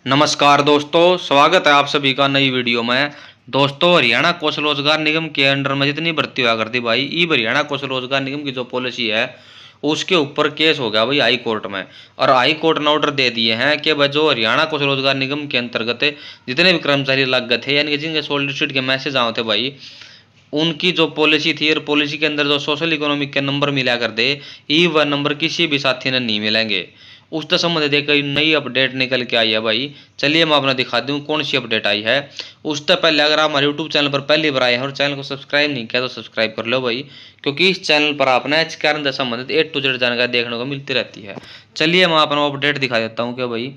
नमस्कार दोस्तों, स्वागत है आप सभी का नई वीडियो में। दोस्तों, हरियाणा कौशल रोजगार निगम के अंडर में जितनी भर्ती हुआ करती भाई, ई हरियाणा कौशल रोजगार निगम की जो पॉलिसी है उसके ऊपर केस हो गया भाई हाई कोर्ट में। और हाई कोर्ट ने ऑर्डर दे दिए हैं कि भाई जो हरियाणा कौशल रोजगार निगम के अंतर्गत जितने भी कर्मचारी लग गए थे, यानी कि जिनके सोलिसिटेड के मैसेज आए थे भाई, उनकी जो पॉलिसी थी और पॉलिसी के अंदर जो सोशल इकोनॉमिक के नंबर मिला कर दे, ई वह नंबर किसी भी साथी ने नहीं मिलेंगे। उससे संबंधित एक नई अपडेट निकल के आई है भाई। चलिए मैं अपना दिखा दूँ कौन सी अपडेट आई है। उससे पहले अगर आप हमारे यूट्यूब चैनल पर पहली बार आए हैं और चैनल को सब्सक्राइब नहीं किया तो सब्सक्राइब कर लो भाई, क्योंकि इस चैनल पर आपने एच कारण से संबंधित ए टू जेड जानकारी देखने को मिलती रहती है। चलिए मैं अपना अपडेट दिखा देता हूँ कि भाई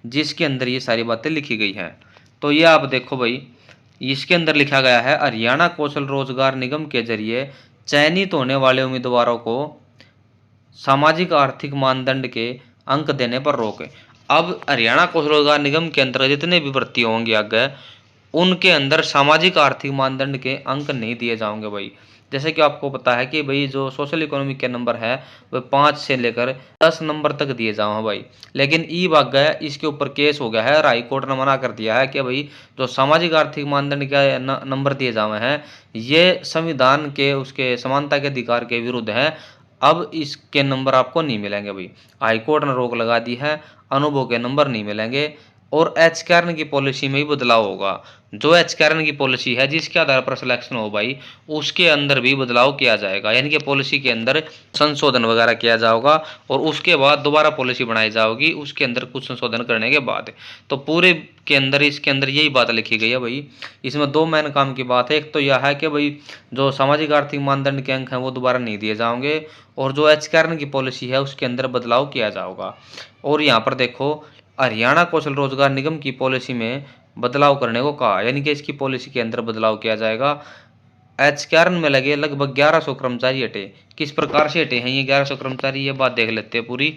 जिसके अंदर ये सारी बातें लिखी गई हैं। तो ये आप देखो भाई, इसके अंदर लिखा गया है हरियाणा कौशल रोजगार निगम के जरिए चयनित होने वाले उम्मीदवारों को सामाजिक आर्थिक मानदंड के अंक देने पर रोक है। अब हरियाणा कौशल रोजगार निगम के अंतर्गत जितने भी भर्ती होंगे आगे, उनके अंदर सामाजिक आर्थिक मानदंड के अंक नहीं दिए जाएंगे भाई। जैसे कि आपको पता है कि भाई जो सोशल इकोनॉमिक के नंबर है वह 5 से लेकर 10 नंबर तक दिए जाओ हैं भाई। लेकिन ई भाग गया, इसके ऊपर केस हो गया है और हाई कोर्ट ने मना कर दिया है कि भाई जो सामाजिक आर्थिक मानदंड के नंबर दिए जाए हैं ये संविधान के उसके समानता के अधिकार के विरुद्ध है। अब इसके नंबर आपको नहीं मिलेंगे भाई। हाई कोर्ट ने रोक लगा दी है, अनुभव के नंबर नहीं मिलेंगे। और एच कैर्न की पॉलिसी में भी बदलाव होगा। जो एच कैर्न की पॉलिसी है जिसके आधार पर सिलेक्शन हो भाई, उसके अंदर भी बदलाव किया जाएगा, यानी कि पॉलिसी के अंदर संशोधन वगैरह किया जाएगा और उसके बाद दोबारा पॉलिसी बनाई जाएगी उसके अंदर कुछ संशोधन करने के बाद। तो पूरे के अंदर इसके अंदर यही बात लिखी गई है भाई। इसमें दो मेन काम की बात है। एक तो यह है कि भाई जो सामाजिक आर्थिक मानदंड के अंक हैं वो दोबारा नहीं दिए जाएंगे और जो एच कैर्न की पॉलिसी है उसके अंदर बदलाव किया जाएगा। और यहाँ पर देखो, हरियाणा कौशल रोजगार निगम की पॉलिसी में बदलाव करने को कहा, यानी कि इसकी पॉलिसी के अंदर बदलाव किया जाएगा। एच कैर्न में लगे लगभग 1100 कर्मचारी हटे। किस प्रकार से हटे हैं ये 1100 कर्मचारी, ये बात देख लेते हैं पूरी।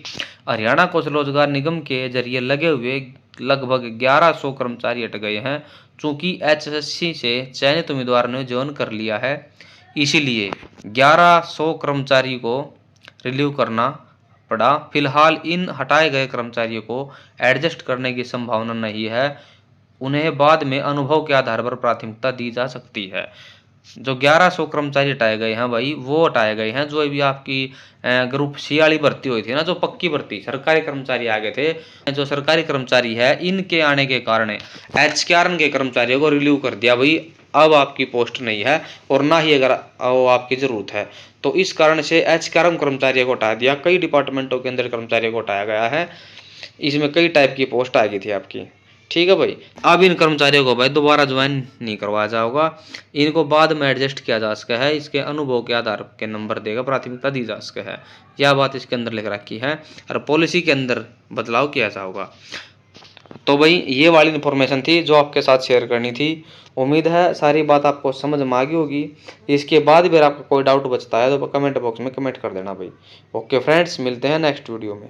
हरियाणा कौशल रोजगार निगम के जरिए लगे हुए लगभग 1100 कर्मचारी हट गए हैं। चूंकि एचएससी से चयनित उम्मीदवार ने ज्वाइन कर लिया है, इसीलिए 1100 कर्मचारी को रिलीव करना पड़ा। फिलहाल इन हटाए गए कर्मचारियों को एडजस्ट करने की संभावना नहीं है। उन्हें बाद में अनुभव के आधार पर प्राथमिकता दी जा सकती है। जो 1100 कर्मचारी हटाए गए हैं भाई, वो हटाए गए हैं जो अभी आपकी ग्रुप सी वाली भर्ती हुई थी ना, जो पक्की भर्ती सरकारी कर्मचारी आ गए थे। जो सरकारी कर्मचारी है इनके आने के कारण एच के कर्मचारियों को रिलीव कर दिया भाई। अब आपकी पोस्ट नहीं है और ना ही अगर वो आपकी जरूरत है, तो इस कारण से एच कर्मचारियों को हटा दिया। कई डिपार्टमेंटों के अंदर कर्मचारियों को हटाया गया है। इसमें कई टाइप की पोस्ट आ गई थी आपकी। ठीक है भाई। अब इन कर्मचारियों को भाई दोबारा ज्वाइन नहीं करवाया जाएगा, इनको बाद में एडजस्ट किया जा सका है। इसके अनुभव के आधार के नंबर देगा, प्राथमिकता दी जा सका है। यह बात इसके अंदर लिख रखी है और पॉलिसी के अंदर बदलाव किया जाएगा। तो भाई ये वाली इन्फॉर्मेशन थी जो आपके साथ शेयर करनी थी। उम्मीद है सारी बात आपको समझ में आ गई होगी। इसके बाद भी अगर आपको कोई डाउट बचता है तो कमेंट बॉक्स में कमेंट कर देना भाई। ओके फ्रेंड्स, मिलते हैं नेक्स्ट वीडियो में।